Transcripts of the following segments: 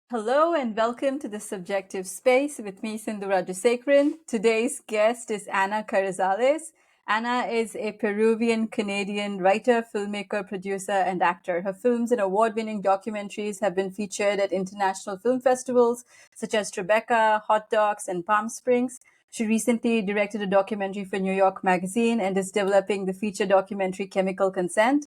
Hello and welcome to the Subjective Space with me, Sindhu Rajasekaran. Today's guest is Ana Carrizales. Ana is a Peruvian-Canadian writer, filmmaker, producer, and actor. Her films and award-winning documentaries have been featured at international film festivals such as Tribeca, Hot Docs, and Palm Springs. She recently directed a documentary for New York Magazine and is developing the feature documentary Chemical Consent.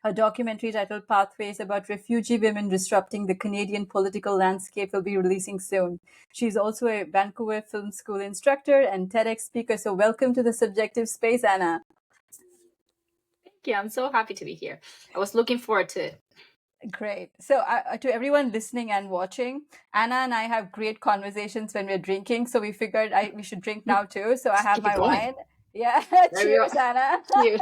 Her documentary titled Pathways about refugee women disrupting the Canadian political landscape will be releasing soon. She's also a Vancouver Film School instructor and TEDx speaker. So welcome to the Subjective Space, Ana. Thank you. I'm so happy to be here. I was looking forward to it. Great. So to everyone listening and watching, Ana and I have great conversations when we're drinking. So we figured we should drink now too. So I have Keep my it going. wine. Yeah. There we Cheers, go. Ana. Cheers.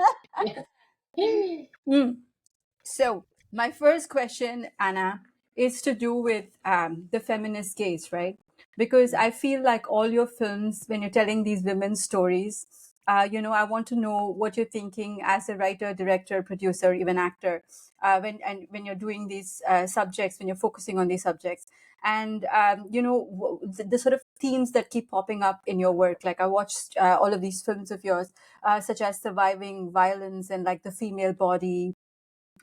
So my first question, Ana, is to do with the feminist gaze, right? Because I feel like all your films, when you're telling these women's stories, I want to know what you're thinking as a writer, director, producer, even actor, when you're doing these subjects, when you're focusing on these subjects, and the sort of themes that keep popping up in your work. Like I watched all of these films of yours, such as Surviving Violence and like the female body,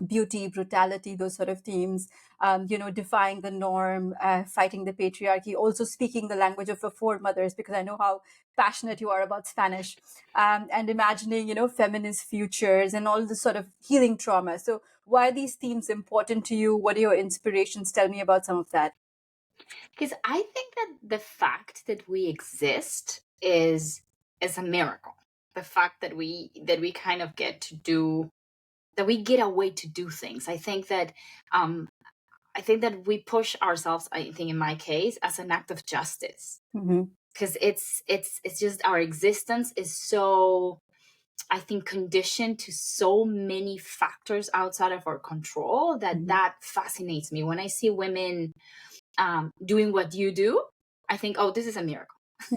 beauty, brutality, those sort of themes, defying the norm, fighting the patriarchy, also speaking the language of your foremothers, because I know how passionate you are about Spanish, and imagining, feminist futures and all the sort of healing trauma. So why are these themes important to you? What are your inspirations? Tell me about some of that. Because I think that the fact that we exist is a miracle. The fact that we kind of get to do, that we get a way to do things. I think that we push ourselves, I think in my case, as an act of justice. Because it's just our existence is so, I think, conditioned to so many factors outside of our control that fascinates me. When I see women doing what you do, I think, oh, this is a miracle.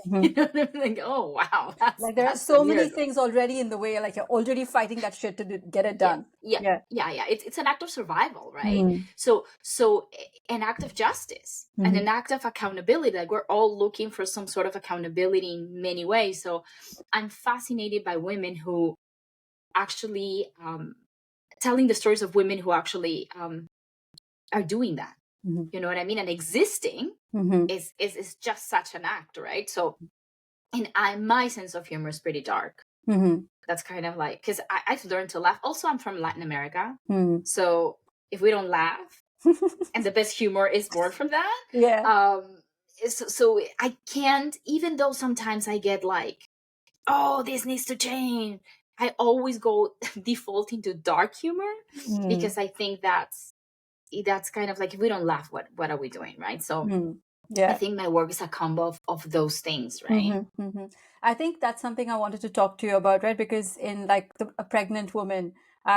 Like, oh wow, like there are so many things already in the way. Like you're already fighting that shit to get it done. Yeah. It's an act of survival, right? So an act of justice and an act of accountability. Like we're all looking for some sort of accountability in many ways. So I'm fascinated by women who actually telling the stories of women who actually are doing that. You know what I mean? And existing is just such an act, right? So, and my sense of humor is pretty dark. That's kind of like, because I've learned to laugh. Also, I'm from Latin America. So if we don't laugh, and the best humor is born from that. So I can't, even though sometimes I get like, oh, this needs to change, I always go default into dark humor because I think that's kind of like, if we don't laugh, what are we doing, right? So I think my work is a combo of those things, right? I think that's something I wanted to talk to you about, right? Because in like a pregnant woman,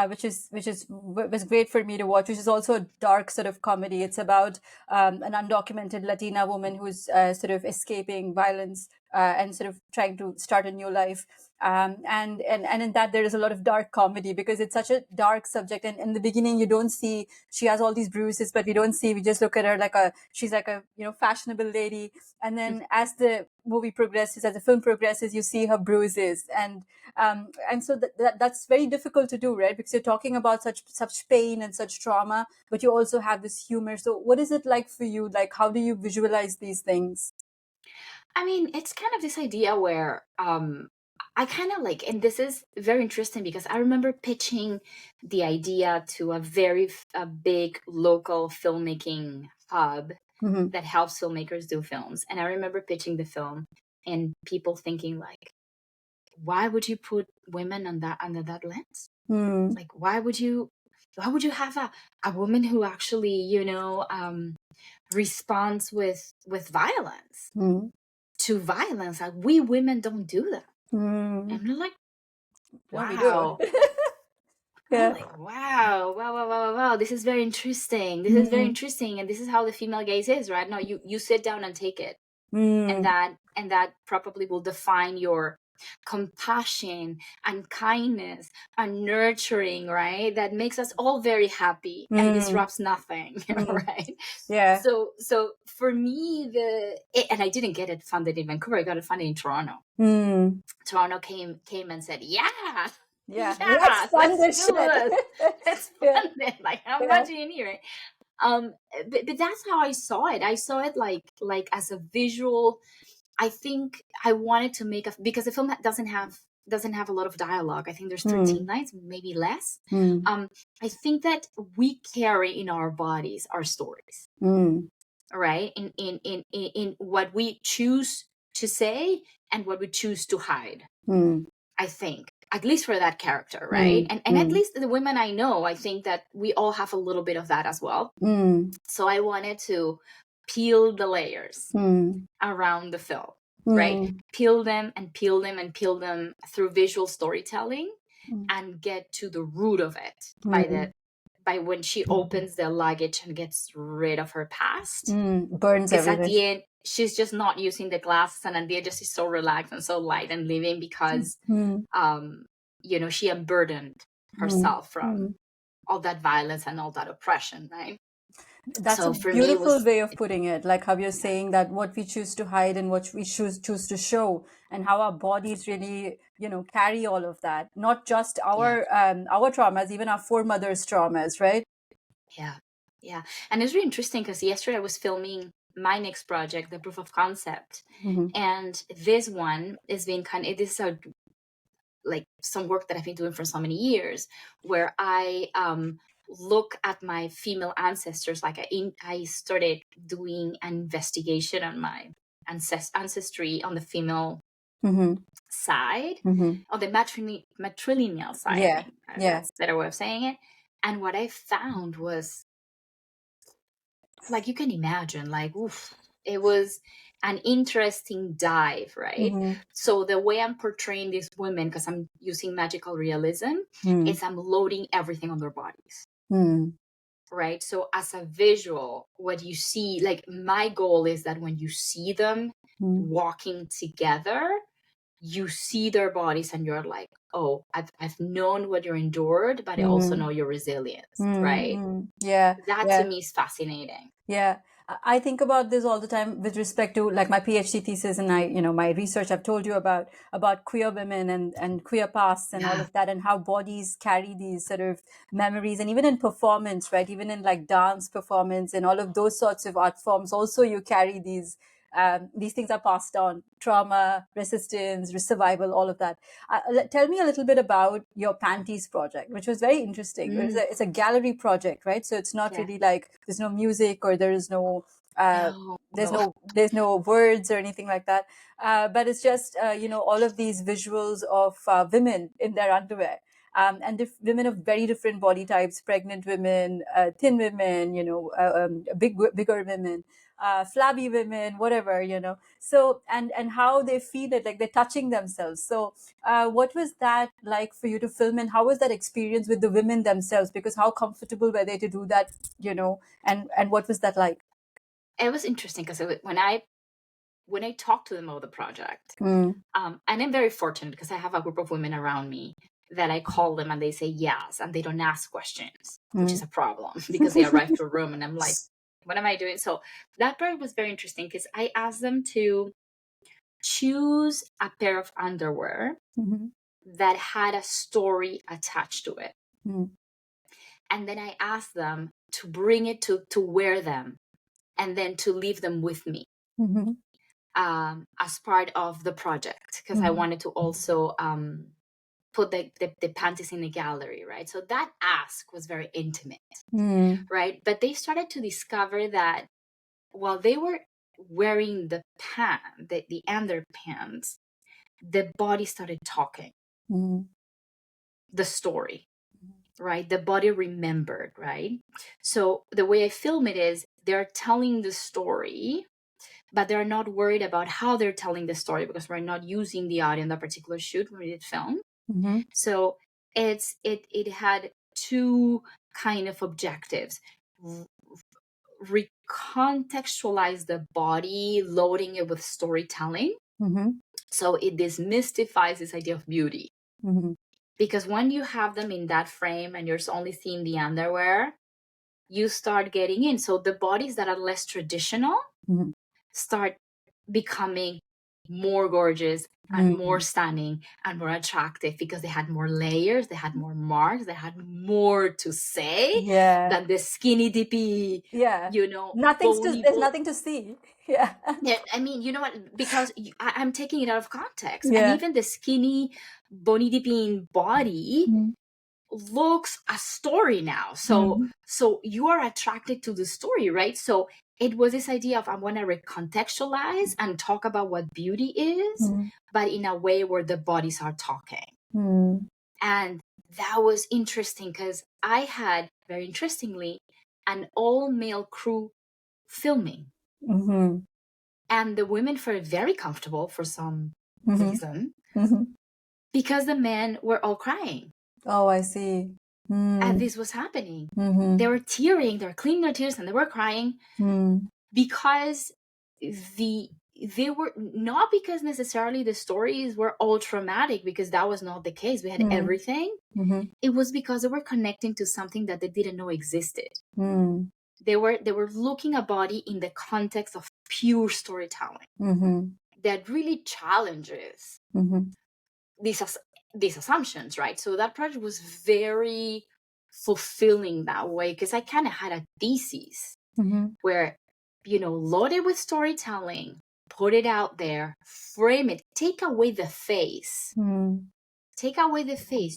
which was great for me to watch, which is also a dark sort of comedy. It's about an undocumented Latina woman who's sort of escaping violence and sort of trying to start a new life. And in that there is a lot of dark comedy because it's such a dark subject. And in the beginning, you don't see, she has all these bruises, but we just look at her like she's like a, fashionable lady. And then as the movie progresses, as the film progresses, you see her bruises. And so that's very difficult to do, right? Because you're talking about such pain and such trauma, but you also have this humor. So what is it like for you? Like, how do you visualize these things? I mean, it's kind of this idea where I kind of like, and this is very interesting because I remember pitching the idea to a very big local filmmaking hub that helps filmmakers do films. And I remember pitching the film and people thinking like, why would you put women under that lens? Like, why would you have a woman who actually, responds with violence to violence? Like, we women don't do that. And I'm like, wow. I'm like, wow, this is very interesting. This is very interesting. And this is how the female gaze is, right? No, you sit down and take it. And that probably will define your compassion and kindness and nurturing, right? That makes us all very happy and disrupts nothing, right? Yeah. So for me, and I didn't get it funded in Vancouver. I got it funded in Toronto. Toronto came and said, let's fund this do shit. this. Let's fund it. Like, how much you need, right? But that's how I saw it. I saw it like as a visual. I think I wanted to make because the film doesn't have a lot of dialogue. I think there's 13 lines, maybe less. I think that we carry in our bodies our stories, right? In what we choose to say and what we choose to hide. I think, at least for that character, right? And at least the women I know, I think that we all have a little bit of that as well. So I wanted to peel the layers around the film, right? Peel them and peel them and peel them through visual storytelling and get to the root of it by when she opens the luggage and gets rid of her past. Burns everything. At the end, she's just not using the glasses, and at the end, just is so relaxed and so light and living because, she unburdened herself from all that violence and all that oppression, right? That's a beautiful way of putting it, like how you're saying that what we choose to hide and what we choose to show, and how our bodies really, carry all of that, not just our traumas, even our foremothers' traumas, right? Yeah. And it's really interesting because yesterday I was filming my next project, the proof of concept, and this one is being this is like some work that I've been doing for so many years, where I look at my female ancestors. Like I started doing an investigation on my ancestry on the female side, on the matrilineal side. Yeah. I think that's a better way of saying it. And what I found was, like, you can imagine, like, it was an interesting dive, right? So the way I'm portraying these women, because I'm using magical realism, is I'm loading everything on their bodies. Right? So as a visual, what you see, like, my goal is that when you see them walking together, you see their bodies and you're like, oh, I've known what you endured, but I also know your resilience, right? That to me is fascinating. Yeah. I think about this all the time with respect to, like, my PhD thesis and my research I've told you about queer women and queer pasts and all of that, and how bodies carry these sort of memories, and even in performance, right? Even in like dance performance and all of those sorts of art forms, also you carry these things are passed on: trauma, resistance, survival, all of that. Tell me a little bit about your Panties project, which was very interesting. It's a gallery project, right? So it's not really like there's no music or there is no there's no words or anything like that. But it's just all of these visuals of women in their underwear. And women of very different body types: pregnant women, thin women, bigger women, flabby women, whatever, So, and how they feel it, like they're touching themselves. So, what was that like for you to film, and how was that experience with the women themselves? Because how comfortable were they to do that, and what was that like? It was interesting because when I talked to them about the project, and I'm very fortunate because I have a group of women around me that I call them and they say yes, and they don't ask questions, which is a problem because they arrive to a room and I'm like, what am I doing? So that part was very interesting because I asked them to choose a pair of underwear that had a story attached to it. And then I asked them to bring it to wear them and then to leave them with me as part of the project, because I wanted to also put the panties in the gallery, right? So that ask was very intimate, right? But they started to discover that while they were wearing the underpants, the body started talking the story, right? The body remembered, right? So the way I film it is they're telling the story, but they're not worried about how they're telling the story because we're not using the audio in that particular shoot when we did film. So it had two kind of objectives. Recontextualize the body, loading it with storytelling. So it demystifies this idea of beauty. Because when you have them in that frame and you're only seeing the underwear, you start getting in. So the bodies that are less traditional start becoming more gorgeous and more stunning and more attractive because they had more layers, they had more marks, they had more to say than the skinny dippy, there's nothing to see. Yeah, I mean, you know what, because I'm taking it out of context. And even the skinny bony dipping body looks a story now. So you are attracted to the story, right? So it was this idea of I want to recontextualize and talk about what beauty is, but in a way where the bodies are talking. And that was interesting because I had, very interestingly, an all-male crew filming. And the women felt very comfortable for some reason because the men were all crying. Oh, I see. And this was happening. They were tearing, they were cleaning their tears, and they were crying because they were not because necessarily the stories were all traumatic, because that was not the case. We had everything. It was because they were connecting to something that they didn't know existed. They were looking at body in the context of pure storytelling that really challenges these assumptions, right? So that project was very fulfilling that way, because I kind of had a thesis where, loaded with storytelling, put it out there, frame it, take away the face,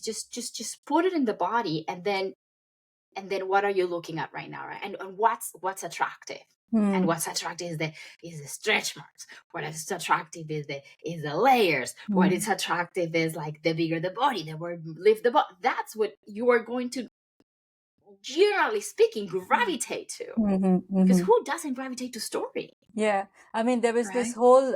just put it in the body, and then what are you looking at right now, right? And what's attractive? And what's attractive is the stretch marks. What is attractive is the layers. What is attractive is like the bigger the body, the more lift the body. That's what you are going to, generally speaking, gravitate to. Because who doesn't gravitate to story? Yeah, I mean, there was this whole,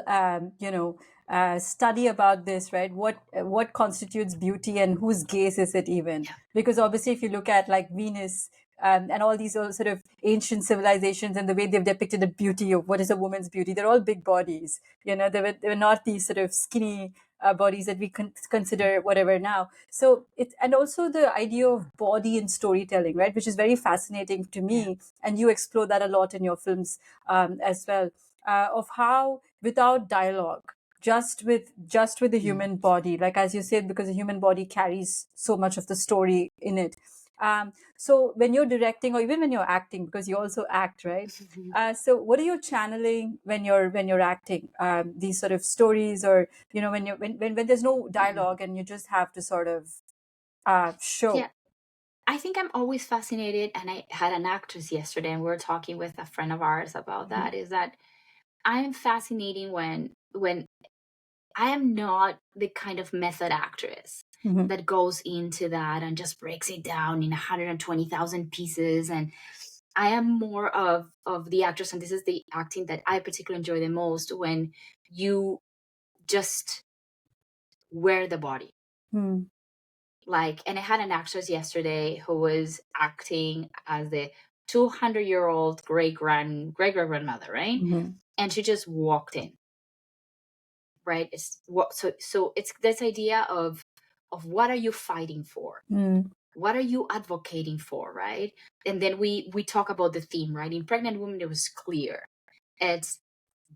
study about this, right? What constitutes beauty and whose gaze is it even? Yeah. Because obviously, if you look at like Venus and all these sort of ancient civilizations and the way they've depicted the beauty of what is a woman's beauty, they're all big bodies. They were not these sort of skinny bodies that we consider whatever now. So and also the idea of body in storytelling, right, which is very fascinating to me, and you explore that a lot in your films as well, of how without dialogue, just with the human body, like as you said, because the human body carries so much of the story in it. So when you're directing, or even when you're acting, because you also act, right? So what are you channeling when you're acting these sort of stories, or when there's no dialogue and you just have to sort of show? Yeah, I think I'm always fascinated, and I had an actress yesterday, and we were talking with a friend of ours about that. Is that I'm fascinating when I am not the kind of method actress that goes into that and just breaks it down in 120,000 pieces. And I am more of the actress, and this is the acting that I particularly enjoy the most, when you just wear the body. Like, and I had an actress yesterday who was acting as the 200-year-old great grandmother, right? And she just walked in. Right. So it's this idea of what are you fighting for? What are you advocating for? Right. And then we talk about the theme, right? In Pregnant Women, it was clear. It's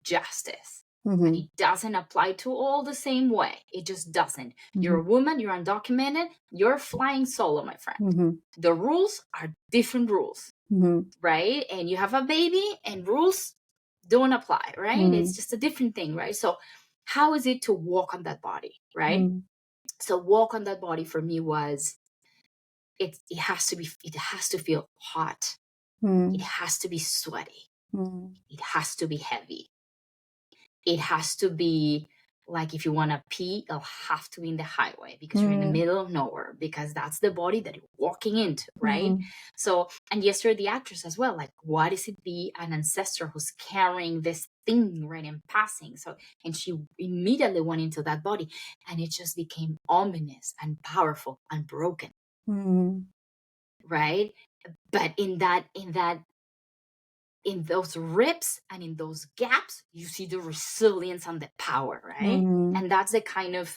justice. And it doesn't apply to all the same way. It just doesn't. You're a woman, you're undocumented, you're flying solo, my friend. The rules are different rules. Right. And you have a baby and rules don't apply, right? It's just a different thing, right? So how is it to walk on that body, right? So walk on that body for me was, it has to feel hot. It has to be sweaty. It has to be heavy. It has to be like, if you want to pee, it'll have to be in the highway, because you're in the middle of nowhere, because that's the body that you're walking into, right? So, and yesterday the actress as well, like, what does it be an ancestor who's carrying this thing, right, and passing? So, and she immediately went into that body, and it just became ominous and powerful and broken. right? But in those rips and in those gaps, you see the resilience and the power, right? And that's the kind of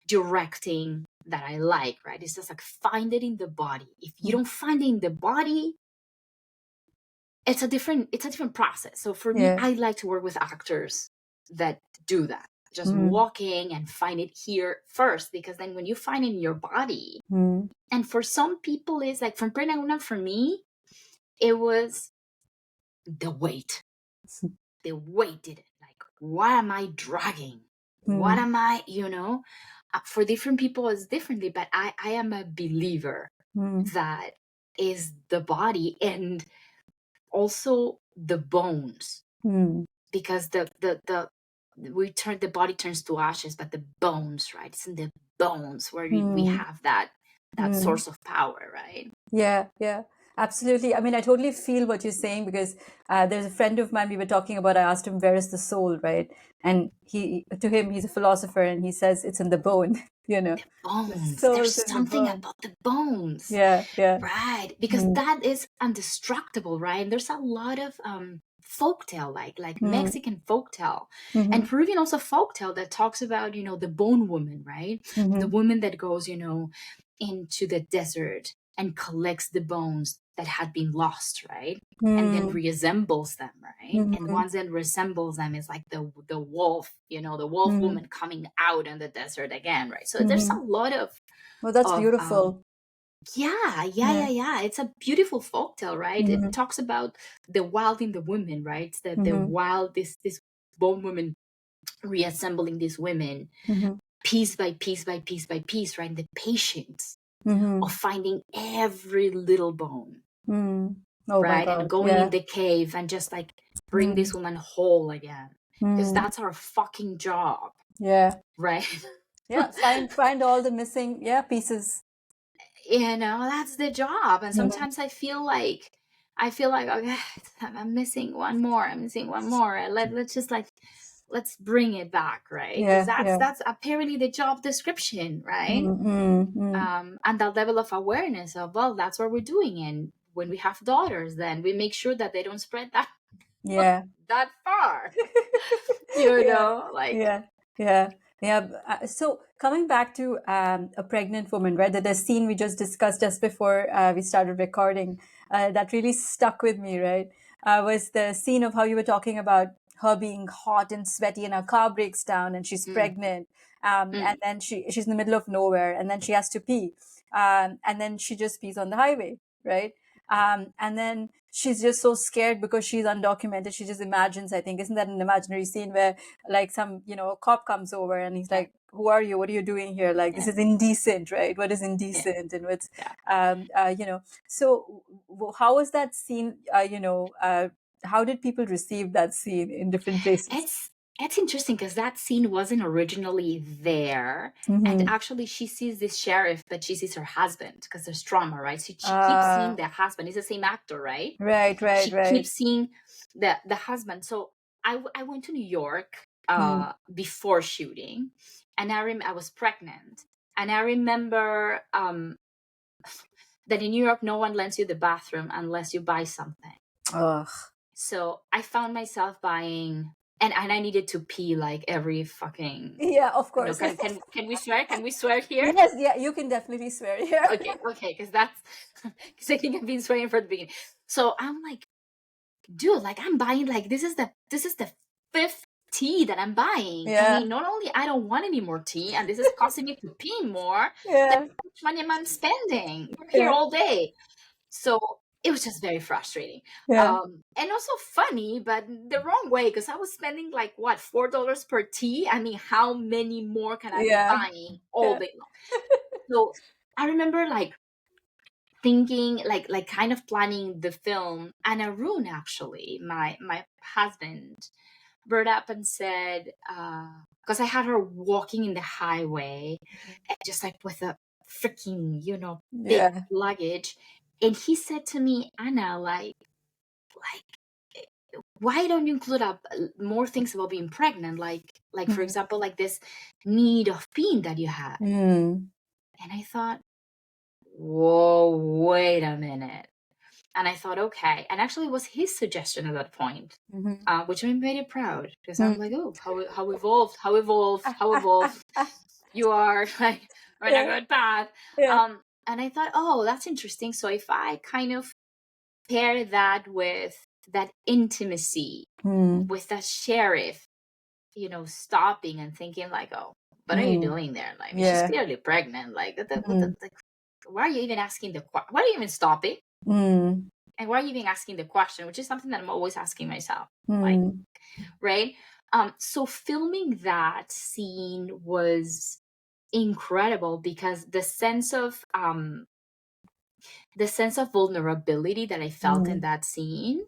directing that I like, right? It's just like, find it in the body. If you don't find it in the body, it's a different process. So for me, I like to work with actors that do that, just walking and find it here first, because then when you find it in your body, and for some people, it's like, from Prenaguna, for me, it was the weight. The weight did it. Like, what am I dragging? What am I, for different people it's differently, but I am a believer that is the body, and also the bones, because the body turns to ashes, but the bones, right? It's in the bones where we have that source of power, right? Yeah, absolutely. I mean, I totally feel what you're saying, because there's a friend of mine, we were talking about, I asked him, where is the soul, right? And to him, he's a philosopher, and he says it's in the bone, The bones. The soul's There's in the something bone. about the bones. Yeah. Right. Because that is indestructible, right? And there's a lot of folktale, like Mexican folktale, and Peruvian also folktale that talks about, the bone woman, right? The woman that goes, into the desert and collects the bones that had been lost, right? And then reassembles them, right? And once it resembles them, it's like the wolf, the wolf woman coming out in the desert again, right? So there's a lot of, Well, that's beautiful. Yeah. It's a beautiful folktale, right? It talks about the wild in the women, right? The wild, this bone woman reassembling these women piece by piece by piece by piece, right? The patience of finding every little bone, Oh, right? my God. And going in the cave and just like bring this woman whole again, because that's our fucking job. Yeah. Right. Yeah. Find all the missing pieces. That's the job. And sometimes I feel like, okay, I'm missing one more. Let's bring it back, right? Because that's apparently the job description, right? And that level of awareness of, well, that's what we're doing. And when we have daughters, then we make sure that they don't spread that that far. So coming back to a pregnant woman, right? The scene we just discussed just before we started recording, that really stuck with me, right? Was the scene of how you were talking about her being hot and sweaty, and her car breaks down, and she's pregnant, and then she's in the middle of nowhere, and then she has to pee, and then she just pees on the highway, right? And then she's just so scared because she's undocumented. She just imagines, I think, isn't that an imaginary scene where like some, cop comes over and he's like, who are you? What are you doing here? Like, this is indecent, right? What is indecent? And what's, so how was that scene, how did people receive that scene in different places? It's interesting because that scene wasn't originally there. And actually she sees this sheriff, but she sees her husband because there's trauma, right? So she keeps seeing the husband. He's the same actor, right? Right. She keeps seeing the husband. So I went to New York before shooting, and I was pregnant. And I remember that in New York, no one lends you the bathroom unless you buy something. Ugh. So I found myself buying... And I needed to pee like every fucking... Yeah, of course. Can we swear? Can we swear here? Yes, you can definitely swear here. Okay, because I think I've been swearing from the beginning. So I'm like, dude, like I'm buying like this is the fifth tea that I'm buying. Yeah. I mean, not only I don't want any more tea, and this is causing me to pee more. Yeah. How much money am I spending? We're here all day. So it was just very frustrating. And also funny, but the wrong way, because I was spending like what, $4 per tea. I mean, how many more can I be buying all day long? So I remember like thinking, like kind of planning the film, and Arun, actually, my husband, brought up and said, because I had her walking in the highway, and just like with a freaking, big luggage. And he said to me, Ana, like, why don't you include up more things about being pregnant? Like for example, like this need of peeing that you had. And I thought, whoa, wait a minute. And I thought, okay. And actually, it was his suggestion at that point, which I'm very proud, because I'm like, oh, how evolved you are, like, on a good path. And I thought, oh, that's interesting. So if I kind of pair that with that intimacy, with that sheriff, stopping and thinking like, oh, what are you doing there? Like, she's clearly pregnant. Like, why are you even asking why are you even stopping? And why are you even asking the question? Which is something that I'm always asking myself. Like, right? So filming that scene was incredible, because the sense of vulnerability that I felt in that scene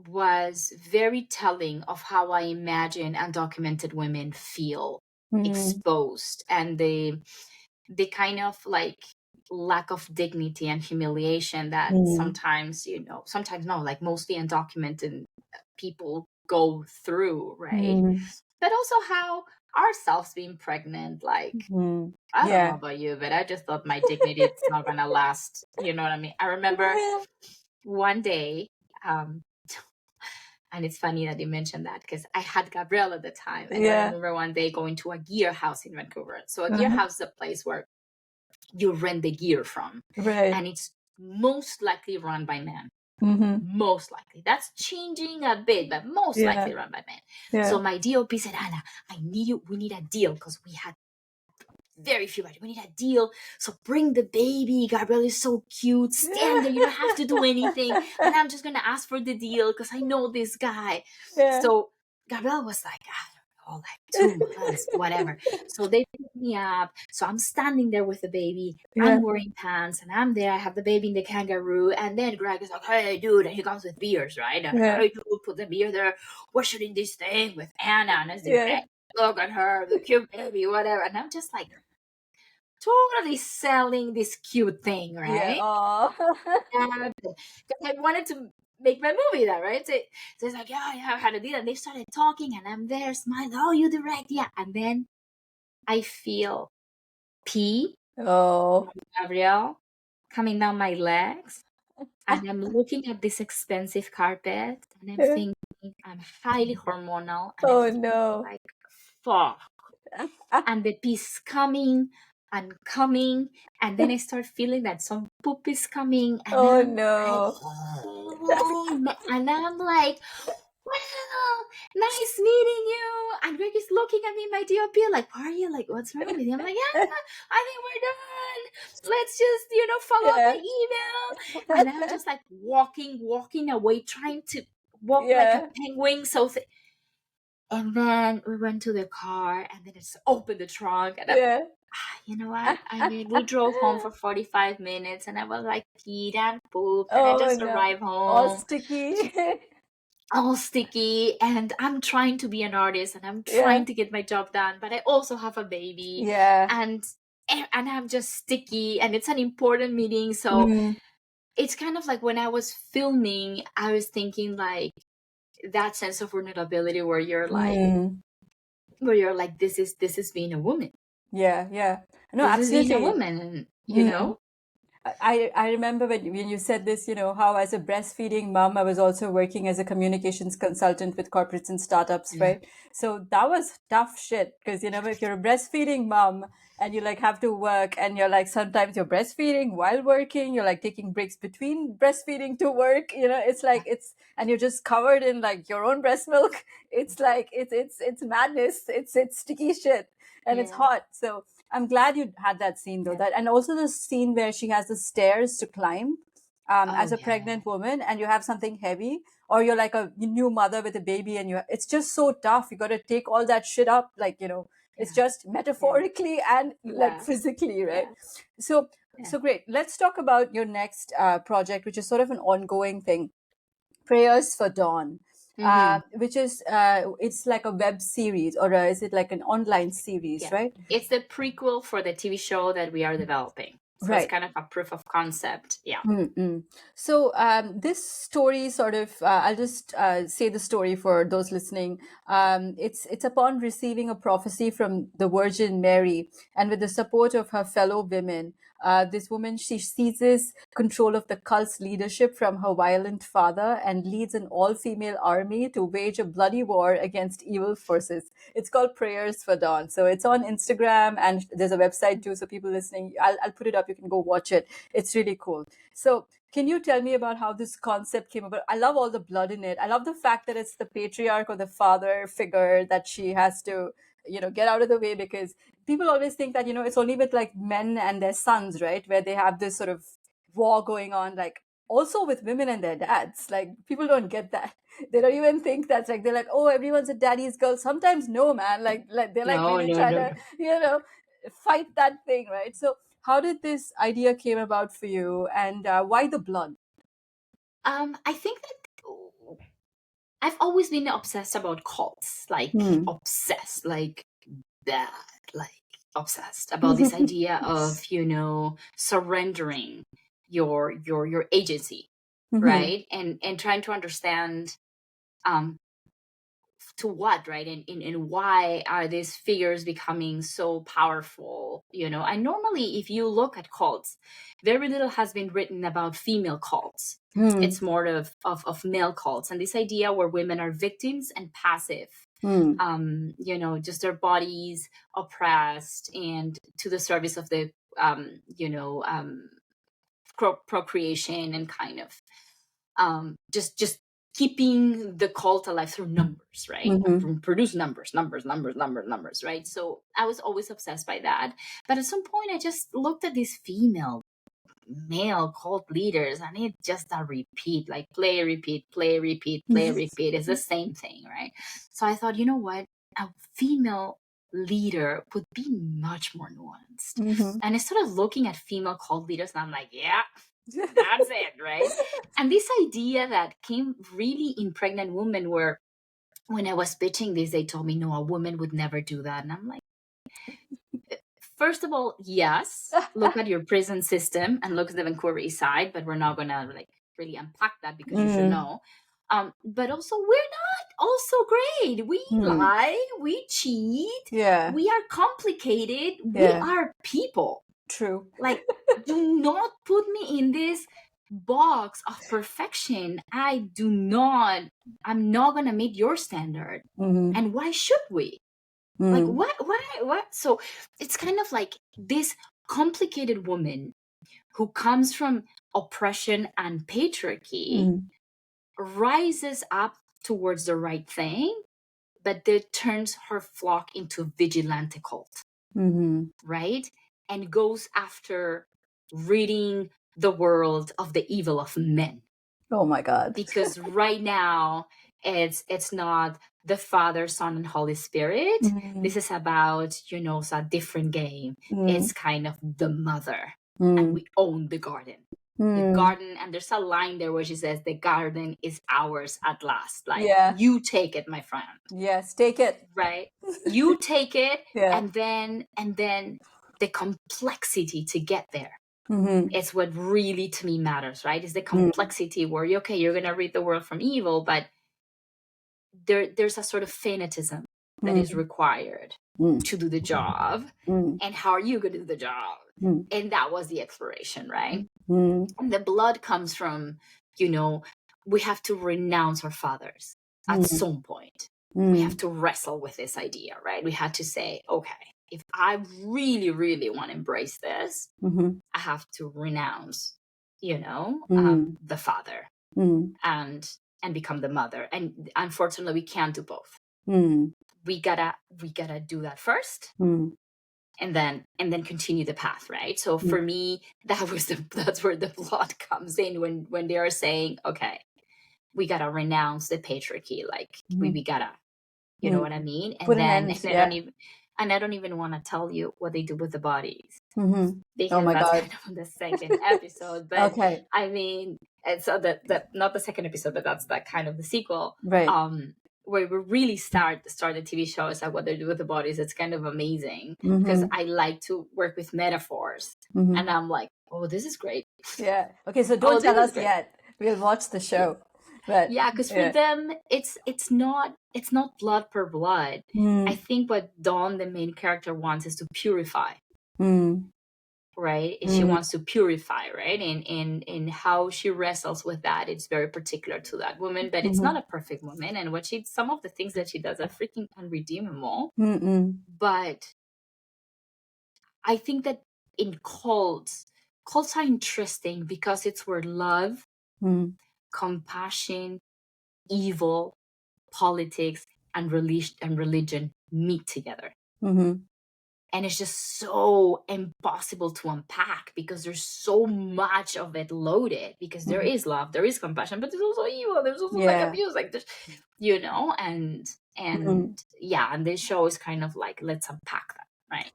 was very telling of how I imagine undocumented women feel exposed, and the kind of like lack of dignity and humiliation that sometimes, sometimes no, like mostly undocumented people go through, right? But also how ourselves being pregnant, like, I don't know about you, but I just thought my dignity is not gonna last. You know what I mean? I remember one day, and it's funny that you mentioned that, because I had Gabrielle at the time, and I remember one day going to a gear house in Vancouver. So a gear house is a place where you rent the gear from, and it's most likely run by men. Most likely. That's changing a bit, but most likely run by men. So my DOP said, Ana, we need a deal, because we had very few budget. We need a deal. So bring the baby. Gabrielle is so cute. Stand there. You don't have to do anything. And I'm just going to ask for the deal, because I know this guy. So Gabrielle was like, I don't know, like 2 months, whatever. So they pick me up. So I'm standing there with the baby. I'm wearing pants, and I'm there. I have the baby in the kangaroo. And then Greg is like, hey, dude. And he comes with beers, right? And hey, dude, put the beer there. We're shooting this thing with Anna. And it's the look at her, the cute baby, whatever. And I'm just like, totally selling this cute thing, right? And because I wanted to make my movie there, right? So it's like, I had a deal. And they started talking, and I'm there smiling. Oh, you direct, And then I feel pee from Gabrielle coming down my legs. And I'm looking at this expensive carpet, and I'm thinking, I'm highly hormonal. And I'm thinking, like, fuck. And the pee's coming and coming, and then I start feeling that some poop is coming, and and I'm like, wow, nice meeting you. And Greg is looking at me, my DOP, like, why are you, like, what's wrong with you? I'm like, I think we're done. Let's just, follow up my email. And I'm just like walking away, trying to walk like a penguin. And then we went to the car, and then it's opened the trunk, and you know what? I mean, we drove home for 45 minutes, and I was like peed and pooped, and I just arrived home. All sticky, and I'm trying to be an artist, and I'm trying to get my job done, but I also have a baby, and I'm just sticky, and it's an important meeting. So it's kind of like when I was filming, I was thinking like that sense of vulnerability where you're like, this is being a woman. No, this absolutely. is being a woman, and you know. I remember when you said this, how as a breastfeeding mom, I was also working as a communications consultant with corporates and startups, right? So that was tough shit, because, if you're a breastfeeding mom and you like have to work, and you're like, sometimes you're breastfeeding while working, you're like taking breaks between breastfeeding to work, it's like, and you're just covered in like your own breast milk. It's like, it's madness. It's sticky shit, and it's hot. So I'm glad you had that scene though. And also the scene where she has the stairs to climb as a pregnant woman, and you have something heavy, or you're like a new mother with a baby, and it's just so tough. You got to take all that shit up, like, it's just metaphorically and like physically, right? So great. Let's talk about your next project, which is sort of an ongoing thing, Prayers for Dawn. Which is it's like a web series, or is it like an online series, right? It's the prequel for the TV show that we are developing. So it's kind of a proof of concept. Yeah. So this story sort of, I'll just say the story for those listening. It's upon receiving a prophecy from the Virgin Mary, and with the support of her fellow women, this woman, she seizes control of the cult's leadership from her violent father and leads an all-female army to wage a bloody war against evil forces. It's called Prayers for Dawn. So it's on Instagram, and there's a website too. So people listening, I'll put it up. You can go watch it. It's really cool. So can you tell me about how this concept came about? I love all the blood in it. I love the fact that it's the patriarch or the father figure that she has to, get out of the way, because people always think that, it's only with like men and their sons, right? Where they have this sort of war going on, like also with women and their dads. Like people don't get that. They don't even think that's like, they're like, oh, everyone's a daddy's girl. Sometimes no, man. Like they're like No, really no, trying no. to, fight that thing, right? So how did this idea came about for you, and why the blood? I think that I've always been obsessed about cults, like obsessed, like that, like obsessed about this idea of, surrendering your agency, right? And trying to understand to what, right? And why are these figures becoming so powerful? And normally if you look at cults, very little has been written about female cults. It's more of male cults, and this idea where women are victims and passive, just their bodies oppressed and to the service of the procreation, and kind of just keeping the cult alive through numbers, right? Produce numbers, right? So I was always obsessed by that. But at some point I just looked at these male cult leaders, and it's just a repeat, like play, repeat. It's the same thing, right? So I thought, you know what? A female leader would be much more nuanced. And I started looking at female cult leaders, and I'm like, yeah, that's it, right? And this idea that came really in pregnant women, where when I was pitching this, they told me, no, a woman would never do that. And I'm like, first of all, yes, look at your prison system and look at the Vancouver East Side, but we're not gonna like really unpack that, because you should know. But also, we're not also great. We lie, we cheat, we are complicated, we are people. True. Like, do not put me in this box of perfection. I'm not gonna meet your standard. And why should we? Like, what? So it's kind of like this complicated woman who comes from oppression and patriarchy rises up towards the right thing, but then turns her flock into vigilante cult, right? And goes after ridding the world of the evil of men. Oh my God. Because right now it's not the Father, Son, and Holy Spirit. This is about, it's a different game. It's kind of the mother, and we own the garden. The garden, and there's a line there where she says, the garden is ours at last. Like, you take it, my friend. Yes, take it. Right? You take it, and then the complexity to get there. It's what really, to me, matters, right? Is the complexity where you're going to rid the world from evil, but there's a sort of fanatism that is required to do the job. And how are you going to do the job? And that was the exploration, right? And the blood comes from, we have to renounce our fathers at some point. We have to wrestle with this idea, right? We had to say, okay, if I really, really want to embrace this, I have to renounce, the father and become the mother. And unfortunately, we can't do both. We gotta do that first, and then continue the path, right? So for me, that's where the plot comes in, when they are saying, okay, we gotta renounce the patriarchy, like we gotta, you know what I mean? And I don't even want to tell you what they do with the bodies, because that's kind of on the second episode. But okay. I mean, and so that not the second episode, but that's that kind of the sequel, right? Where we really start the TV show is like what they do with the bodies. It's kind of amazing, because I like to work with metaphors, And I'm like, oh, this is great. Yeah. Okay, so don't tell us yet. We'll watch the show. But yeah, because for them, it's not blood per blood. I think what Dawn, the main character, wants is to purify. Right? She wants to purify, right? And how she wrestles with that, it's very particular to that woman, but it's not a perfect woman. And some of the things that she does are freaking unredeemable. But I think that in cults are interesting because it's where love, compassion, evil, politics, and religion meet together. And it's just so impossible to unpack because there's so much of it loaded, because there is love, there is compassion, but there's also evil, there's also like abuse, like this, you know, and yeah, and this show is kind of like, let's unpack that, right?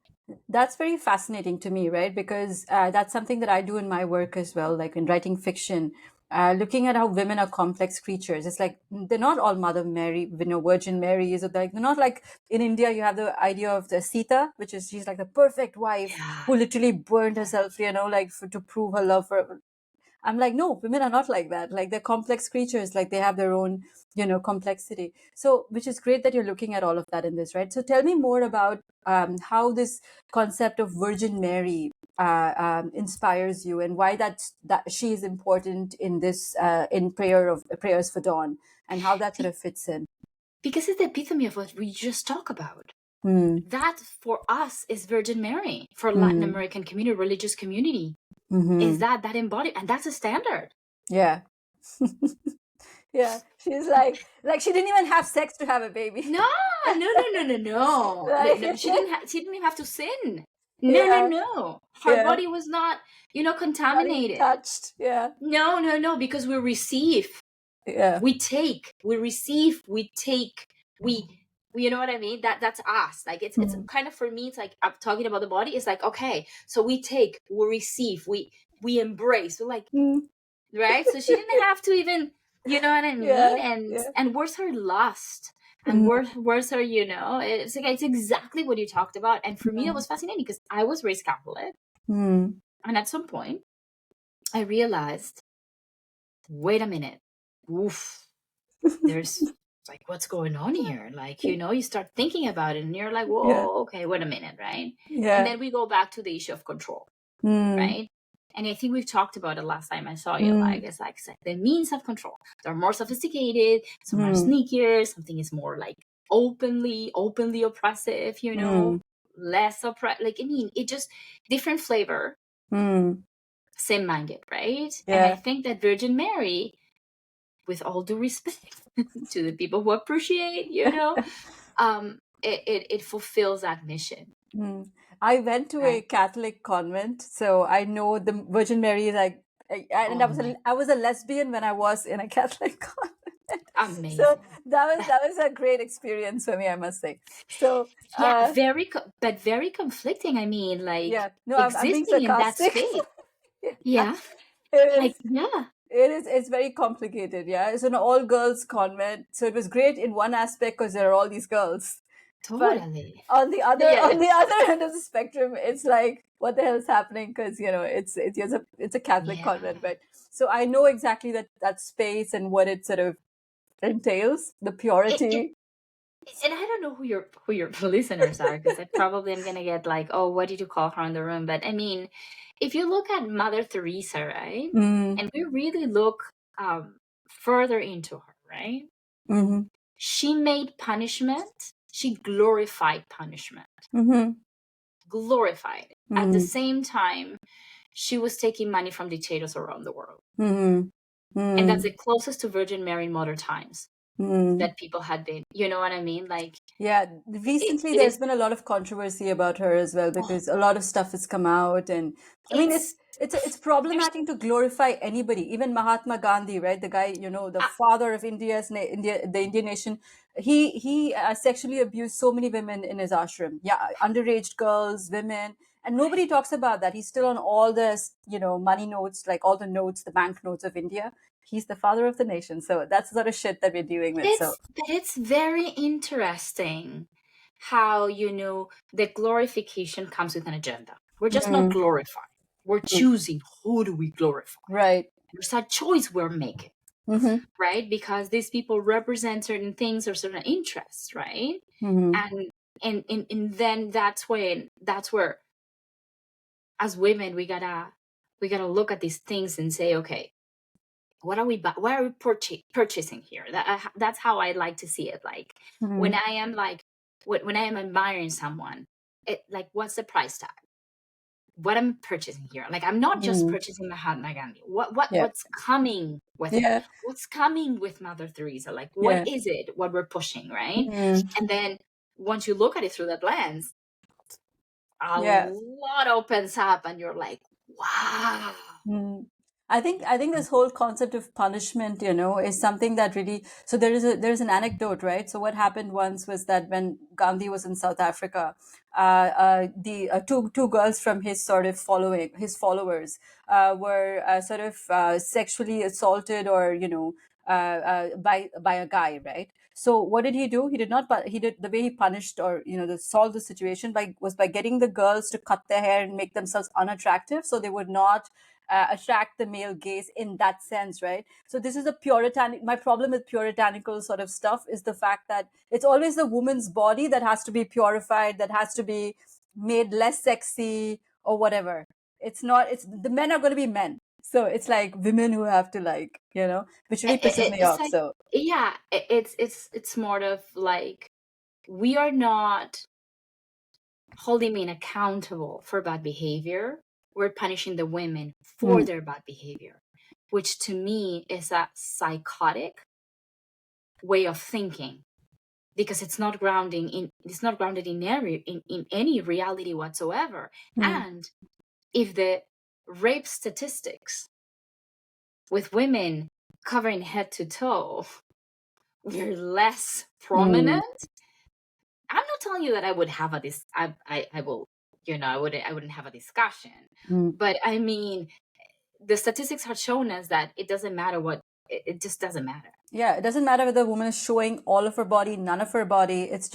That's very fascinating to me, right? Because that's something that I do in my work as well, like in writing fiction, looking at how women are complex creatures. It's like they're not all Mother Mary, Virgin Marys, or like they're not like in India. You have the idea of the Sita, which is she's like the perfect wife who literally burned herself, like to prove her love for. I'm like, no, women are not like that. Like they're complex creatures. Like they have their own, complexity. So, which is great that you're looking at all of that in this, right? So tell me more about how this concept of Virgin Mary inspires you, and why that she is important in this in Prayers for Dawn, and how that sort of fits in. Because it's the epitome of what we just talked about. That for us is Virgin Mary, for Latin American community, religious community. Is that embodied, and that's a standard. Yeah. Yeah, she's like she didn't even have sex to have a baby. No. Like, no, she didn't even have to sin. No. Her body was not, contaminated. Not touched. Yeah. No, because we receive. Yeah. We take, we receive, we take, you know what I mean? That's us. Like it's kind of, for me, it's like, I'm talking about the body. It's like, okay, so we take, we receive, we embrace. We're like, right? So she didn't have to even, you know what I mean? And where's her lust? And where's her, it's like, it's exactly what you talked about. And for me, it was fascinating because I was raised Catholic. And at some point I realized, wait a minute. Oof. There's like, what's going on here? Like, you start thinking about it and you're like, whoa, okay, wait a minute, right? And then we go back to the issue of control, right? And I think we've talked about it last time I saw you. Like, it's like the means of control. They're more sophisticated, some are sneakier, something is more like openly oppressive, less oppressive. Like, I mean, it just different flavor, same-minded, right? And I think that Virgin Mary, with all due respect to the people who appreciate, it fulfills that mission. I went to a Catholic convent, so I know the Virgin Mary is like, and I was a lesbian when I was in a Catholic convent. Amazing. So that was a great experience for me, I must say. So very conflicting. I mean, like, I'm being existing in that space. It's very complicated. It's an all girls convent, so it was great in one aspect because there are all these girls. Totally. But on the other end of the spectrum, it's like, what the hell is happening? Because it's a Catholic convent, right? So I know exactly that space and what it sort of entails, the purity. And I don't know who your listeners are, because I probably am gonna get like, oh, what did you call her in the room? But I mean, if you look at Mother Teresa, right, and we really look further into her, right, she made punishment. She glorified punishment. Glorified it. At the same time, she was taking money from dictators around the world. And that's the closest to Virgin Mary in modern times that people had been. You know what I mean? Like, recently there's been a lot of controversy about her as well, because a lot of stuff has come out, and I mean it's problematic to glorify anybody, even Mahatma Gandhi, right? The guy, the father of the Indian nation. He sexually abused so many women in his ashram. Underage girls, women, and nobody talks about that. He's still on all this, money notes, like all the notes, the bank notes of India. He's the father of the nation. So that's the sort of shit that we're dealing with. It's very interesting how, the glorification comes with an agenda. We're just not glorified. We're choosing who do we glorify. Right. There's a choice we're making, right? Because these people represent certain things or certain interests, right? And then that's where as women we gotta look at these things and say, okay, what are we purchasing here? That's how I like to see it. Like when I am when I am admiring someone, it like, what's the price tag? What I'm purchasing here? Like, I'm not just purchasing Mahatma Gandhi. What's coming with it? What's coming with Mother Teresa? Like, what is it? What we're pushing, right? And then once you look at it through that lens, a lot opens up, and you're like, wow. I think this whole concept of punishment, is something that really. So there's an anecdote, right? So what happened once was that when Gandhi was in South Africa, the two girls from his sort of followers were sort of sexually assaulted, or by a guy, right? So what did he do? He did not. But he did the way he punished, or solved the situation was by getting the girls to cut their hair and make themselves unattractive, so they would not attract the male gaze in that sense, right? So this is my problem with puritanical sort of stuff is the fact that it's always the woman's body that has to be purified, that has to be made less sexy or whatever. It's the men are going to be men. So it's like women who have to which really pisses me off. Like, so yeah, it's more of like, we are not holding men accountable for bad behavior. We're punishing the women for their bad behavior, which to me is a psychotic way of thinking, because it's not grounded in any reality whatsoever. And if the rape statistics with women covering head to toe were less prominent, I'm not telling you that I would have I wouldn't have a discussion. But I mean, the statistics have shown us that it doesn't matter it just doesn't matter. Yeah, it doesn't matter whether a woman is showing all of her body, none of her body. It's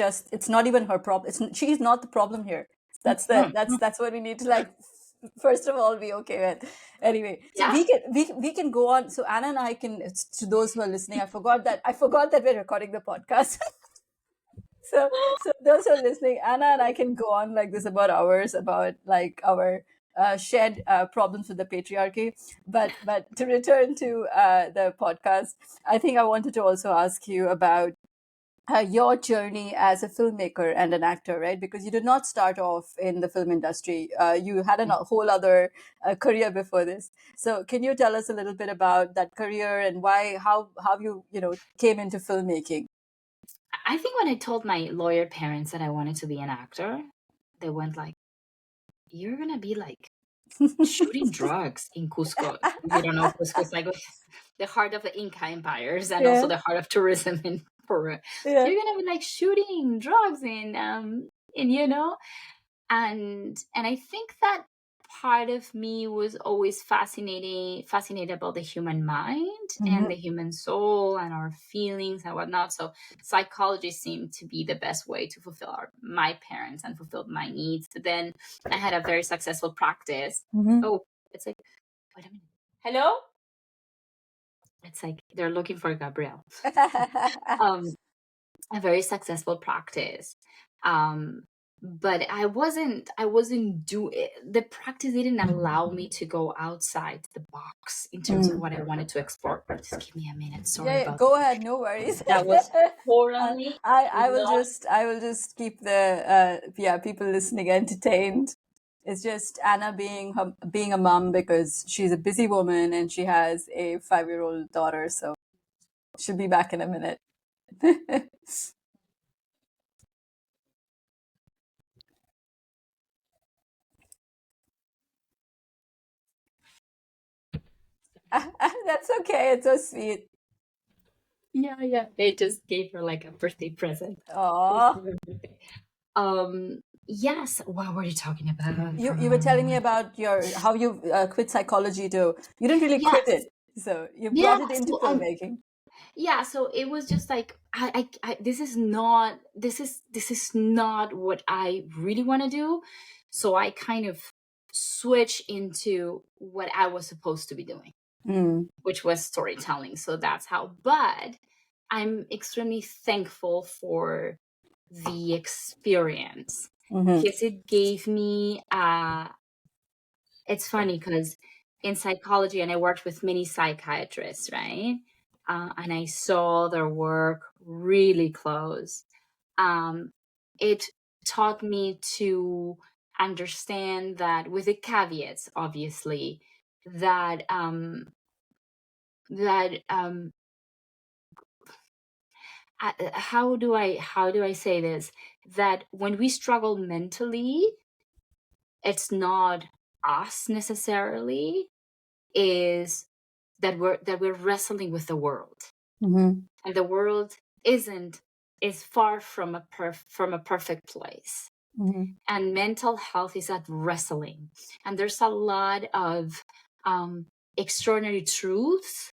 not even her problem. She's not the problem here. That's what we need to first of all be okay with. Anyway, so we can go on. So Anna and I can, to those who are listening, I forgot that we're recording the podcast. So those who are listening, Anna and I can go on like this about hours about like our shared problems with the patriarchy. But to return to the podcast, I think I wanted to also ask you about your journey as a filmmaker and an actor, right? Because you did not start off in the film industry. You had a whole other career before this. So can you tell us a little bit about that career and how you came into filmmaking? I think when I told my lawyer parents that I wanted to be an actor, they went like, "You're gonna be like shooting drugs in Cusco." You don't know, Cusco is like the heart of the Inca empires, and also the heart of tourism in Peru. You're gonna be like shooting drugs and I think that part of me was always fascinated about the human mind and the human soul and our feelings and whatnot. So psychology seemed to be the best way to fulfill my parents and fulfill my needs. Then I had a very successful practice. Oh, it's like, wait a minute. Hello? It's like they're looking for Gabrielle. A very successful practice. But I wasn't doing the practice didn't allow me to go outside the box in terms of what I wanted to explore. Just give me a minute. Sorry about go ahead, no worries. That was totally I will just keep the people listening entertained. It's just Anna being a mom because she's a busy woman and she has a 5-year-old daughter, so she'll be back in a minute. That's okay. It's so sweet. Yeah. They just gave her like a birthday present. Aww. Yes. What were you talking about? You were telling me about how you quit psychology too. You didn't really quit it, so you brought it into filmmaking. Yeah, so it was just like I this is not what I really want to do. So I kind of switch into what I was supposed to be doing, which was storytelling. So that's how. But I'm extremely thankful for the experience because it gave me it's funny because in psychology, and I worked with many psychiatrists, right? And I saw their work really close. It taught me to understand that, with the caveats, obviously, that how do I say this? That when we struggle mentally, it's not us necessarily, is that we're wrestling with the world, and the world is far from a perfect place. And mental health is that wrestling, and there's a lot of extraordinary truths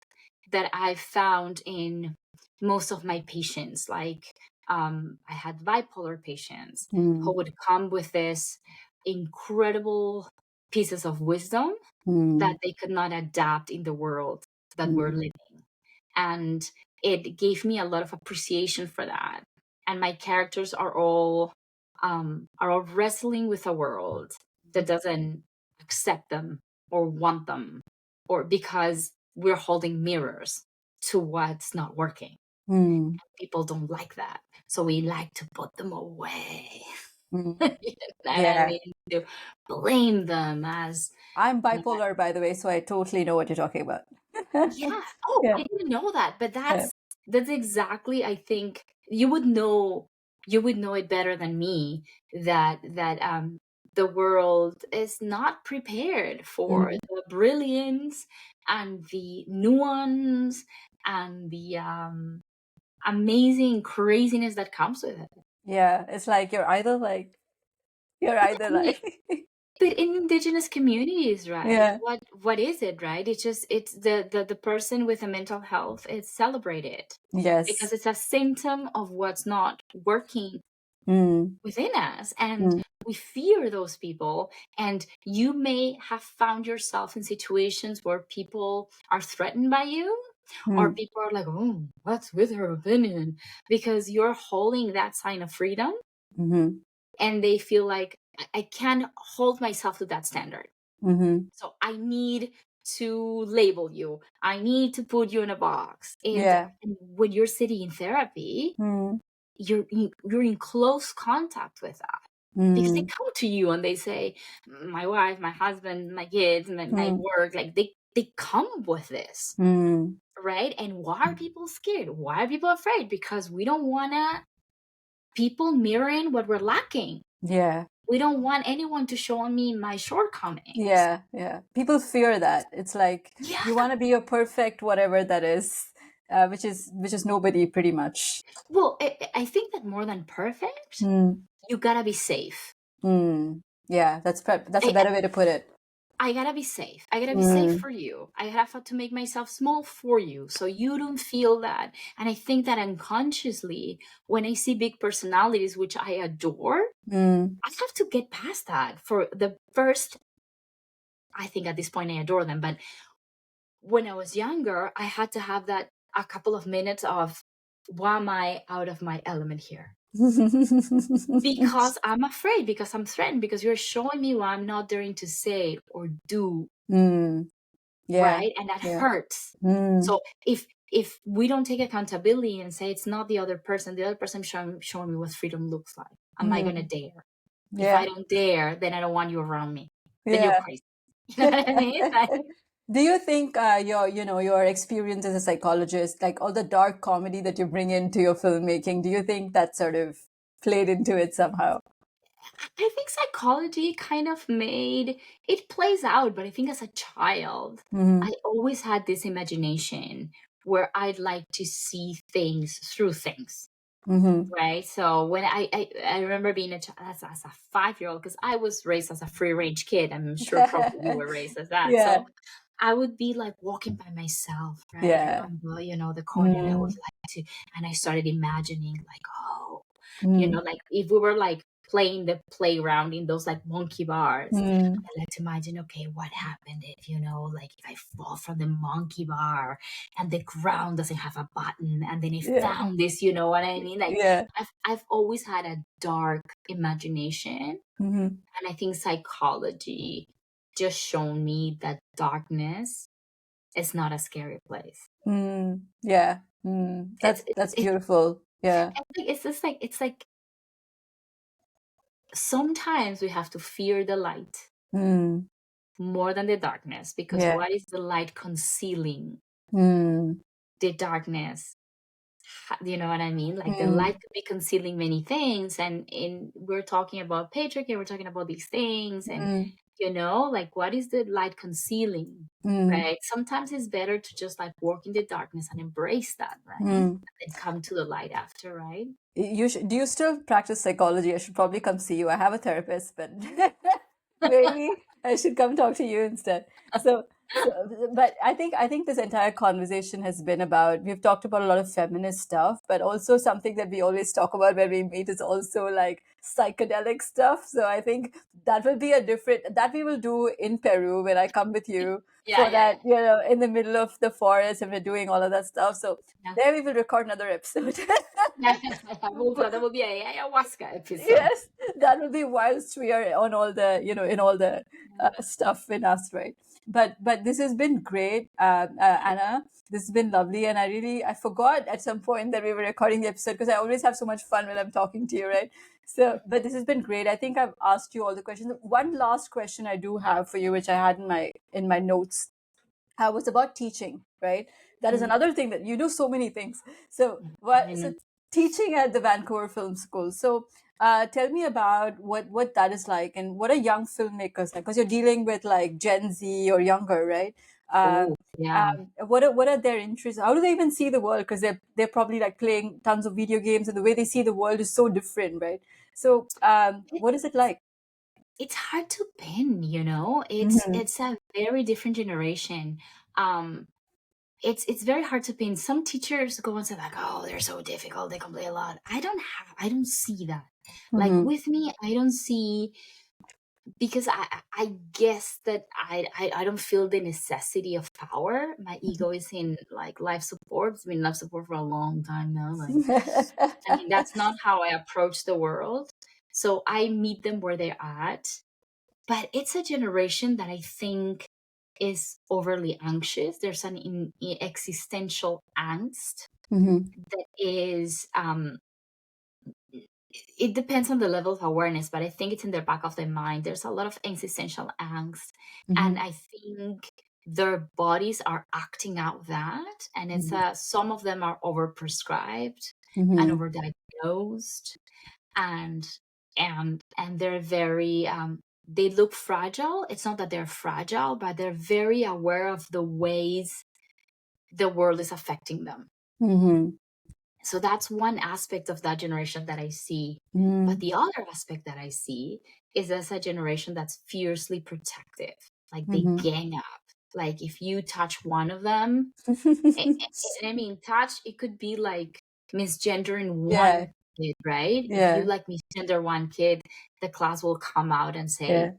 that I've found in most of my patients. Like I had bipolar patients who would come with this incredible pieces of wisdom that they could not adapt in the world that we're living. And it gave me a lot of appreciation for that. And my characters are all wrestling with a world that doesn't accept them or want them, or because we're holding mirrors to what's not working. People don't like that, so we like to put them away. Yeah. To blame them as I'm bipolar, by the way, so I totally know what you're talking about. yeah. Oh, Yeah. I didn't know that, but that's exactly, I think you would know it better than me, that the world is not prepared for the brilliance and the nuance and the amazing craziness that comes with it. Yeah, it's like you're either like But in indigenous communities, right? Yeah. What is it, right? It's just the person with a mental health is celebrated Yes. because it's a symptom of what's not working within us, and we fear those people. And you may have found yourself in situations where people are threatened by you, or people are like, oh, what's with her opinion? Because you're holding that sign of freedom, and they feel like, I can't hold myself to that standard. So I need to label you. I need to put you in a box. And when you're sitting in therapy, you're in close contact with that. Because they come to you and they say, my wife, my husband, my kids, my work, like they come with this, right? And why are people scared? Why are people afraid? Because we don't want people mirroring what we're lacking. Yeah. We don't want anyone to show me my shortcomings. Yeah. People fear that. It's like you want to be a perfect whatever that is, which is nobody, pretty much. Well, I think that more than perfect, you gotta be safe. Yeah, that's a better way to put it. I gotta be safe. I gotta be safe for you. I have to make myself small for you, so you don't feel that. And I think that unconsciously, when I see big personalities, which I adore, I have to get past that. For the first, I think at this point I adore them, but when I was younger, I had to have that a couple of minutes of, why am I out of my element here? Because I'm afraid, because I'm threatened, because you're showing me what I'm not daring to say or do. Right? And that hurts. So if we don't take accountability and say it's not the other person showing me what freedom looks like, am I gonna dare? If I don't dare, then I don't want you around me. Then you're crazy. You know what I mean? Do you think your experience as a psychologist, like all the dark comedy that you bring into your filmmaking, do you think that sort of played into it somehow? I think psychology kind of made it plays out, but I think as a child, I always had this imagination where I'd like to see things through things. Right. So when I remember being as a 5-year-old, because I was raised as a free range kid. I'm sure probably you were raised as that. So I would be like walking by myself, right? On the corner, and I would like to, and I started imagining like, oh, like if we were like playing the playground in those like monkey bars. Mm. I like to imagine, okay, what happened if, like if I fall from the monkey bar and the ground doesn't have a button, and then I Yeah. found this, you know what I mean? Like Yeah. I've always had a dark imagination. Mm-hmm. And I think psychology just shown me that darkness is not a scary place. Yeah. It's That's beautiful. Yeah. it's like sometimes we have to fear the light Mm. more than the darkness, because Yeah. what is the light concealing? Mm. The darkness, you know what I mean? Like the Mm. light could be concealing many things, and we're talking about patriarchy, we're talking about these things, and Mm. like what is the light concealing? Mm. Right? Sometimes it's better to just like work in the darkness and embrace that, right? Mm. And come to the light after, right? Do you still practice psychology? I should probably come see you. I have a therapist, but maybe I should come talk to you instead. So, but I think this entire conversation has been about, we've talked about a lot of feminist stuff, but also something that we always talk about when we meet is also like psychedelic stuff. So I think that will be that we will do in Peru when I come with you Yeah, for yeah, that, in the middle of the forest, and we're doing all of that stuff. So yeah. there we will record another episode. Yeah, that will be a ayahuasca episode. Yes, that will be whilst we are on all the, in all the stuff in us, right? But this has been great, Anna. This has been lovely, and I forgot at some point that we were recording the episode, because I always have so much fun when I'm talking to you, right? So, but this has been great. I think I've asked you all the questions. One last question I do have for you, which I had in my notes, was about teaching, right? That is Mm. another thing that you do so many things. So teaching at the Vancouver Film School. So tell me about what that is like, and what are young filmmakers like, because you're dealing with like Gen Z or younger, right? Oh, yeah. What are their interests? How do they even see the world? Because they're probably like playing tons of video games, and the way they see the world is so different, right? So what is it like? It's hard to pin, Mm-hmm. it's a very different generation. It's very hard to pin. Some teachers go and say like, oh, they're so difficult, they complain a lot. I don't see that. Like Mm-hmm. with me, I don't see, because I guess that I don't feel the necessity of power. My ego is in like life support. It's been life support for a long time now. Like, I mean, that's not how I approach the world. So I meet them where they're at. But it's a generation that I think is overly anxious. There's an existential angst Mm-hmm. that is, it depends on the level of awareness, but I think it's in the back of their mind. There's a lot of existential angst. Mm-hmm. And I think their bodies are acting out that. And it's some of them are overprescribed and Mm-hmm. overdiagnosed. And they're very they look fragile. It's not that they're fragile, but they're very aware of the ways the world is affecting them. Mm-hmm. So that's one aspect of that generation that I see. Mm-hmm. But the other aspect that I see is as a generation that's fiercely protective. Like they Mm-hmm. gang up. Like if you touch one of them, I mean, touch, it could be like misgendering Yeah, one kid, right? If you yeah, like misgender one kid, the class will come out and say, yeah,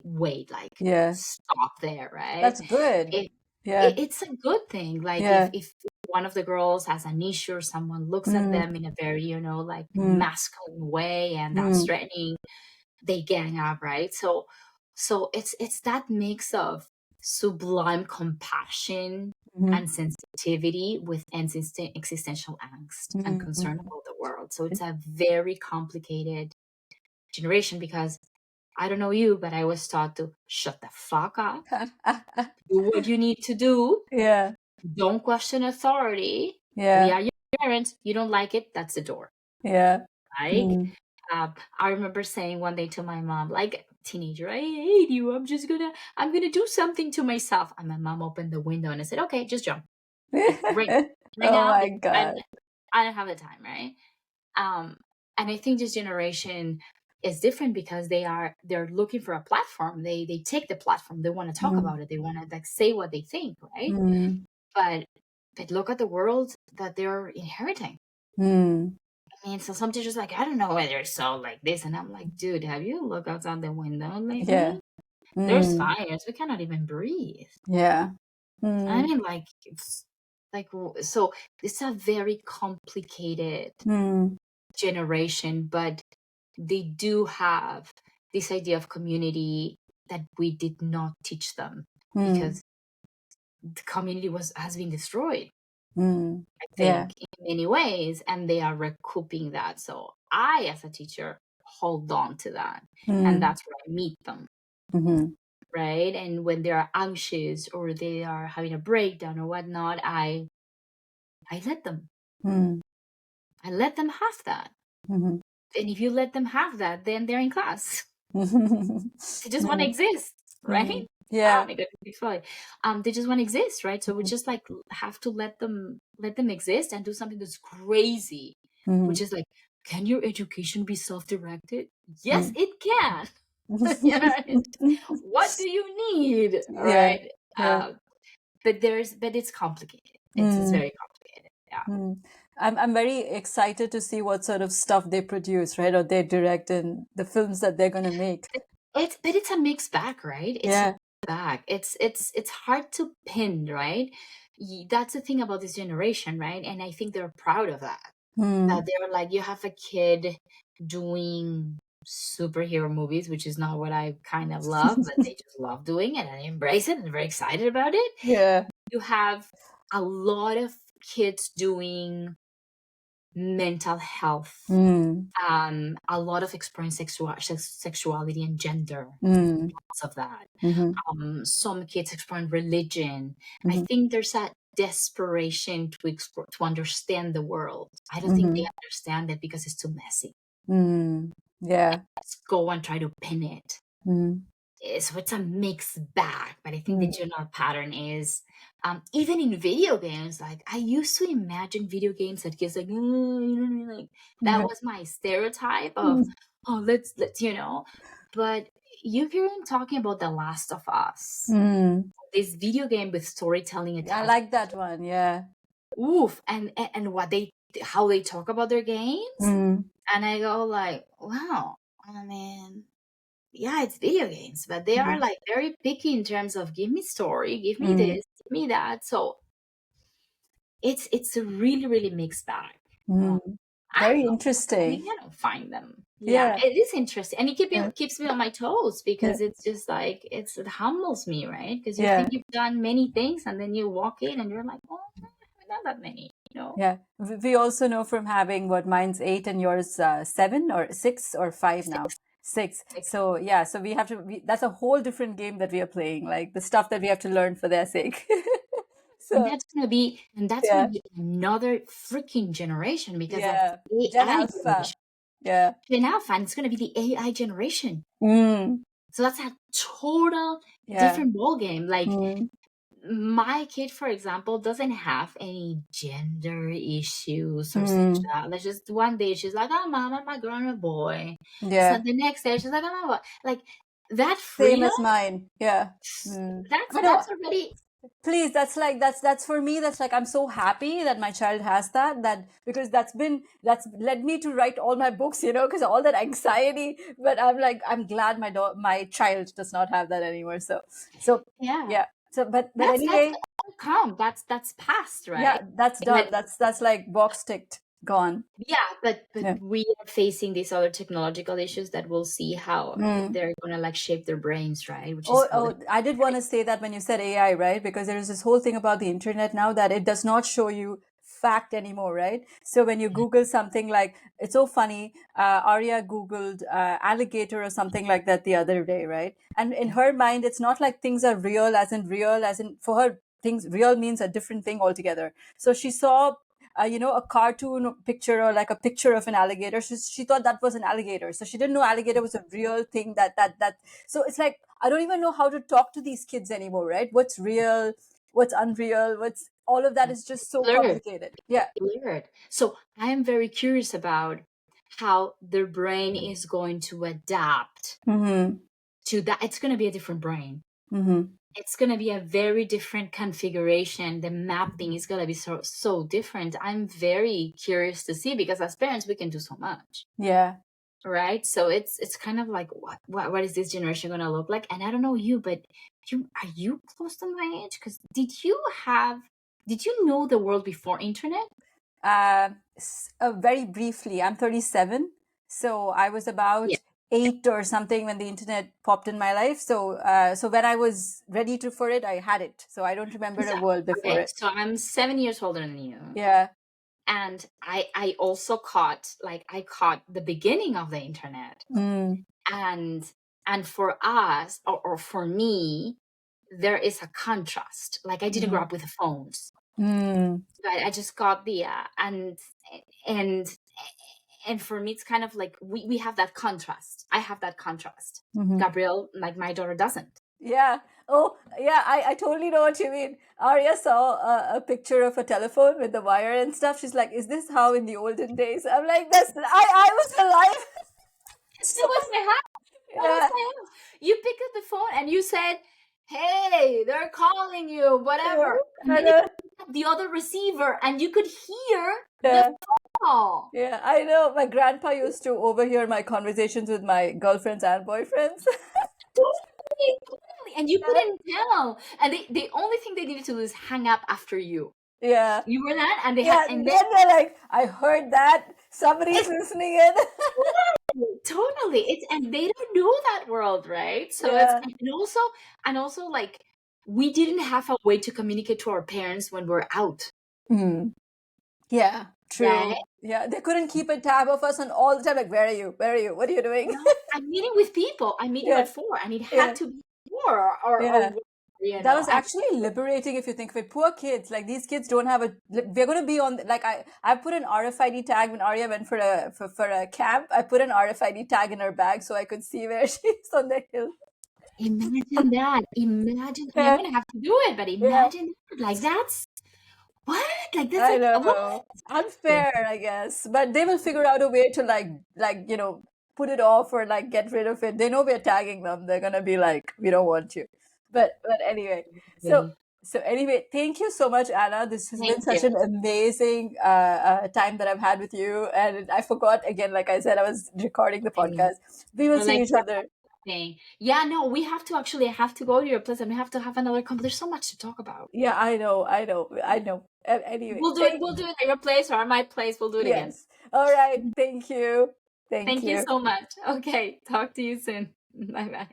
wait, like, yeah. stop there, right? That's good. It, Yeah. it's a good thing. Like Yeah. if one of the girls has an issue or someone looks at Mm, them in a very, like mm, masculine way and that's mm, threatening, they gang up, right? So it's that mix of sublime compassion mm, and sensitivity with existential angst and mm, concern about the world. So it's a very complicated generation, because I don't know you, but I was taught to shut the fuck up, mm. do what you need to do, Yeah. don't question authority. We Yeah. are your parents. You don't like it, that's the door. Yeah. Like, Mm. I remember saying one day to my mom, like teenager, I hate you. I'm gonna do something to myself. And my mom opened the window and I said, okay, just jump. Like right Oh now, my because God. I don't have the time, right? And I think this generation is different because they're looking for a platform. They take the platform. They want to talk Mm, about it. They want to like say what they think, right? mm, But look at the world that they're inheriting. mm. And so some teachers like, I don't know why they're so like this. And I'm like, dude, have you looked outside the window Yeah. lately? There's fires. We cannot even breathe. Yeah. I mean, like, so it's a very complicated generation, but they do have this idea of community that we did not teach them because the community has been destroyed, I Yeah. think, in many ways, and they are recouping that. So I, as a teacher, hold on to that, and that's where I meet them. Right. And when they are anxious or they are having a breakdown or whatnot, I let them. I let them have that. And if you let them have that, then they're in class. They just want to exist, right? Yeah. Oh my God, they just want to exist, right? So we just like have to let them exist and do something that's crazy, which is like, can your education be self-directed? Yes, it can. What do you need? Yeah. Right. Yeah. But it's complicated. It's very complicated. Yeah. I'm very excited to see what sort of stuff they produce, right? Or they direct in the films that they're going to make. But it's a mixed bag, right? It's a mixed bag. It's hard to pin, right? That's the thing about this generation, right? And I think they're proud of that. That they're like, you have a kid doing superhero movies, which is not what I kind of love, but they just love doing it and embrace it and very excited about it. Yeah. You have a lot of kids doing mental health, a lot of exploring sexuality and gender, lots of that. Some kids exploring religion. I think there's that desperation to explore, to understand the world. I don't think they understand it because it's too messy. Yeah. Let's go and try to pin it. So it's a mixed bag, but I think the general pattern is, even in video games, like I used to imagine video games that kids like, you know what I mean? Like that was my stereotype of, oh, let's, but you hear him talking about The Last of Us, this video game with storytelling attached. I like that one. Yeah. Oof. And how they talk about their games. And I go like, wow, I mean, yeah, it's video games, but they are like very picky in terms of give me story, give me this, give me that. So it's a really, really mixed bag. Very interesting. I don't find them. Yeah. It is interesting, and it keeps me on my toes because it's just like it humbles me, right? Because you think you've done many things, and then you walk in and you're like, oh, I haven't done that many. Yeah. We also know from having mine's 8 and yours 7 or 6 or 5 now. 6. So yeah, so we have to. That's a whole different game that we are playing. Like the stuff that we have to learn for their sake. And that's gonna be another freaking generation because that's Gen AI Alpha. generation. Yeah. Gen Alpha, and it's gonna be the AI generation. So that's a total different ballgame. Like my kid, for example, doesn't have any gender issues or sexual. Like just one day she's like, "Oh, mom, I'm a girl and a boy." Yeah. So the next day she's like, "I'm a boy." Like that freedom. Same as mine. Yeah. That's already. Please, that's for me. That's like I'm so happy that my child has that because that's led me to write all my books, because all that anxiety. But I'm like I'm glad my child does not have that anymore. So yeah. So but anyway, that's past, right? Yeah, that's done. That's like box ticked, gone. Yeah, but we are facing these other technological issues that we'll see how they're gonna like shape their brains, right? Which is I did want to say that when you said AI, right? Because there is this whole thing about the internet now that it does not show you fact anymore, right? So when you Google something like, it's so funny, Arya Googled alligator or something like that the other day, right? And in her mind, it's not like things are real, as in for her, things real means a different thing altogether. So she saw a cartoon picture or like a picture of an alligator. She thought that was an alligator. So she didn't know alligator was a real thing that. So it's like, I don't even know how to talk to these kids anymore, right? What's real, what's unreal, all of that is just so complicated. Yeah. Blurred. So I am very curious about how their brain is going to adapt to that. It's going to be a different brain. it's going to be a very different configuration. The mapping is going to be so different. I'm very curious to see, because as parents we can do so much. Yeah. Right. So it's kind of like, what is this generation going to look like? And I don't know you, but are you close to my age? Because did you know the world before internet? Very briefly. I'm 37, so I was about 8 or something when the internet popped in my life. So when I was ready for it, I had it. So I don't remember a world before it. So I'm 7 years older than you. Yeah. And I also caught the beginning of the internet. And for us, or for me, there is a contrast. Like, I didn't grow up with the phones. But I just got the and for me it's kind of like we have that contrast. I have that contrast. Gabrielle, like my daughter, doesn't. Yeah. Oh, yeah. I totally know what you mean. Arya saw a picture of a telephone with the wire and stuff. She's like, "Is this how in the olden days?" I'm like, I was alive." That was my house. You picked up the phone and you said, "Hey, they're calling you," whatever. And the other receiver, and you could hear the phone. Yeah, I know. My grandpa used to overhear my conversations with my girlfriends and boyfriends. And you couldn't tell. And the only thing they needed to do is hang up after you. Yeah. You were that, and then they're like, "I heard that. Somebody's listening in." Totally. And they don't know that world, right? So and also like, we didn't have a way to communicate to our parents when we're out. Yeah, true. Right? Yeah, they couldn't keep a tab of us, and all the time, like, "Where are you? Where are you? What are you doing?" No, I'm meeting with people. I'm meeting at 4, and it had to be 4 or that was actually liberating if you think of it. Poor kids, like, these kids don't have we're going to be on, like, I put an RFID tag when Arya went for a camp. I put an RFID tag in her bag so I could see where she's on the hill. Imagine that. Imagine. I'm going to have to do it, but imagine like that's what? Like, that's I know. Unfair, I guess. But they will figure out a way to like put it off or like get rid of it. They know we're tagging them. They're gonna be like, "We don't want you." But anyway. So anyway, thank you so much, Ana. This has been such an amazing time that I've had with you. And I forgot again, like I said, I was recording the podcast. We will see each other. Yeah, no, we have to I have to go to your place and we have to have another conversation. There's so much to talk about. Yeah, I know. Anyway, we'll do it at your place or at my place. We'll do it again. All right. Thank you. Thank you so much. Okay. Talk to you soon. Bye-bye.